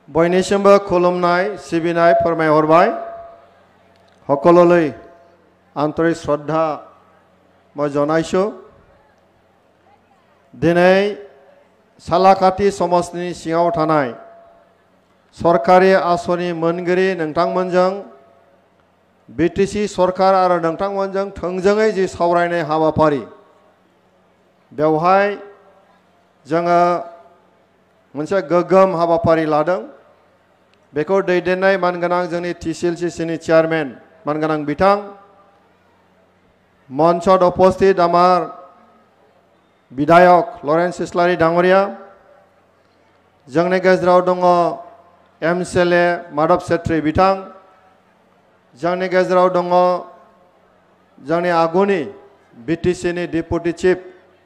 बयनिसिमबो खुलुमनाय सिबिनाय फोरमायहरबाय সকললৈ आन्तरिक श्रद्धा मैं जनाइछु दिनै सालाकाटि समष्टिनि सिङाव थानाय सरकारि आसनि मोनगिरि नोंथांमोनजों बिटिसि सरकार आरो नोंथांमोनजों थोंजोङै जि सावरायनाय हाबाफारि बेवहाय जोङो मोनसे गोग्गोम हाबाफारि लादों बेखौ दैदेननाय मानगोनां जोंनि TCLCनि चेयारमेन मानगोनां बिथां मঞ্চত उपस्थित आमार विधायक लरेन्स इस्लारि डांगरिया जोंनि गेजेराव दङ MCLA माधव सेत्री बिथां जोंनि गेजेराव दङ जोंनि आगुनि BTCनि डेपुटी चीफ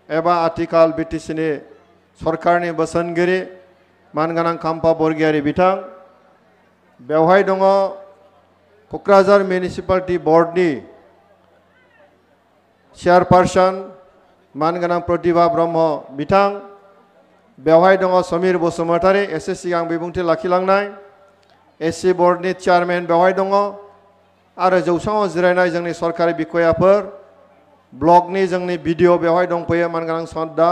एबा आथिखाल BTCनि सरकारनि बोसोनगिरि मानगोनां खाम्फा बरगयारी बिथां बेवहाय दङ क'क्राझार मिउनिसिपालिटी बोर्डनि चेयारपार्सन मानगोनां प्रतिभा ब्रह्म बिथां बेवहाय दङ समीर बसुमतारी एसे सिगां बिबुंथि लाखिलांनाय SC बोर्डनि चेयारमेन बेवहाय दङ आरो जौसाङाव जिरायनाय जोंनि सरकारि बिखयाफोर ब्लकनि जोंनि भिडिअ बेवहाय दंफैयो मानगोनां सद्दा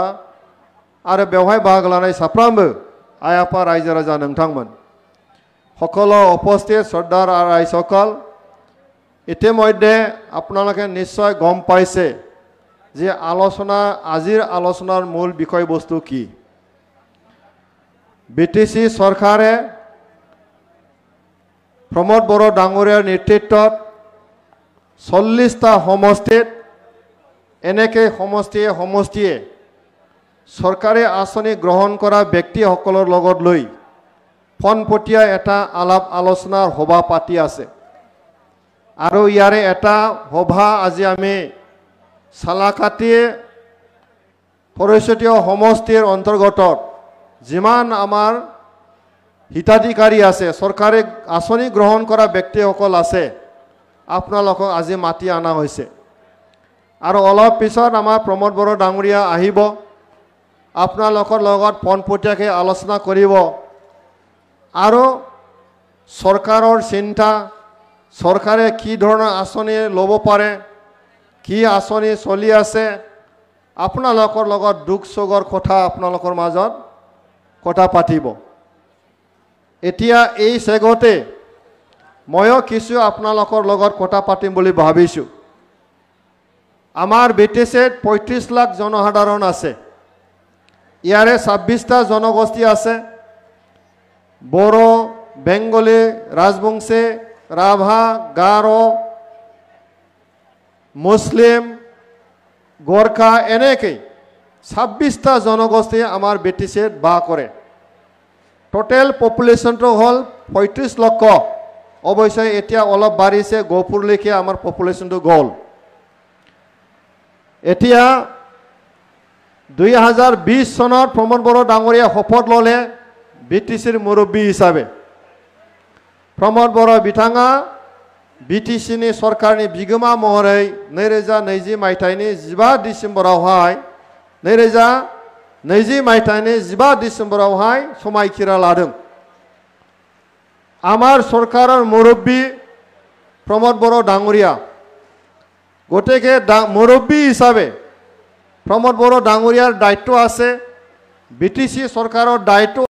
आरो बेवहाय बाहागो लानाय साफ्रोमबो आइ आफा रायजो राजा नोंथांमोन সকল उपस्थित শ্ৰদ্ধাৰ ৰাইজসকল ইতিমধ্যে আপোনালোকে নিশ্চয় গম পাইছে যে আজিৰ আলোচনাৰ মূল বিষয়বস্তু কি বিটিসি চৰকাৰে প্ৰমোদ বড়ো ডাঙৰীয়াৰ নেতৃত্বত 40টা সমষ্টিত এনেকৈ সমষ্টিয়ে চৰকাৰী আঁচনি গ্ৰহণ কৰা ব্যক্তিসকলৰ লগত লৈ ফনপটীয়া এটা আলাপ আলোচনাৰ সভা পাতি আছে আৰু ইয়াৰে এটা সভা আজি আমি সালাকাটি পৰিষদীয় সমষ্টিৰ অন্তৰ্গত যিমান আমাৰ হিতাধিকাৰী আছে চৰকাৰী আঁচনি গ্ৰহণ কৰা ব্যক্তিসকল আছে আপোনালোকক আজি মাতি আনা হৈছে আৰু অলপ পিছত আমাৰ প্ৰমোদ বড়ো ডাঙৰীয়া আহিব আপোনালোকৰ লগত ফনপটীয়াকৈ আলোচনা কৰিব আৰু চৰকাৰৰ চিন্তা চৰকাৰে কি ধৰণৰ আঁচনি ল'ব পাৰে কি আঁচনি চলি আছে আপোনালোকৰ লগত দুখ সুখৰ কথা আপোনালোকৰ মাজত কথা পাতিব এতিয়া এই চেগতে ময়ো কিছু আপোনালোকৰ লগত কথা পাতিম বুলি ভাবিছোঁ আমাৰ বিটিচিত 35 লাখ জনসাধাৰণ আছে ইয়াৰে 26টা জনগোষ্ঠী আছে बोरो बेंगली राजबंशी राभा गारो मुस्लिम गोरखा एनेके 26टा जनगोष्ठी आमार बिटिसित बास करे टोटेल पपुलेशन तो हल 35 लाख अवश्य एतिया अलप बाढ़िसे गहपुरলৈকে आमार पपुलेशन तो गल एतिया 2020 सनत प्रमोद बड़ो डांगरिया शपथ लले BTCर मुरब्बी हिसाबै प्रमोद बड़ो बिथाङा BTCनि सरकारनि बिगोमा महरै 2020 मायथाइनि 15 डिसेम्बरावहाय 2020 मायथाइनि 15 डिसेम्बरावहाय समायखिरा लादों आमार सरकाৰৰ मुरब्बी प्रमोद बड़ो डांगरिया गतिके मुरब्बी हिसाबै प्रमोद बड़ो डांगरियार दायित्व আছে BTC सरकाৰৰ दायित्व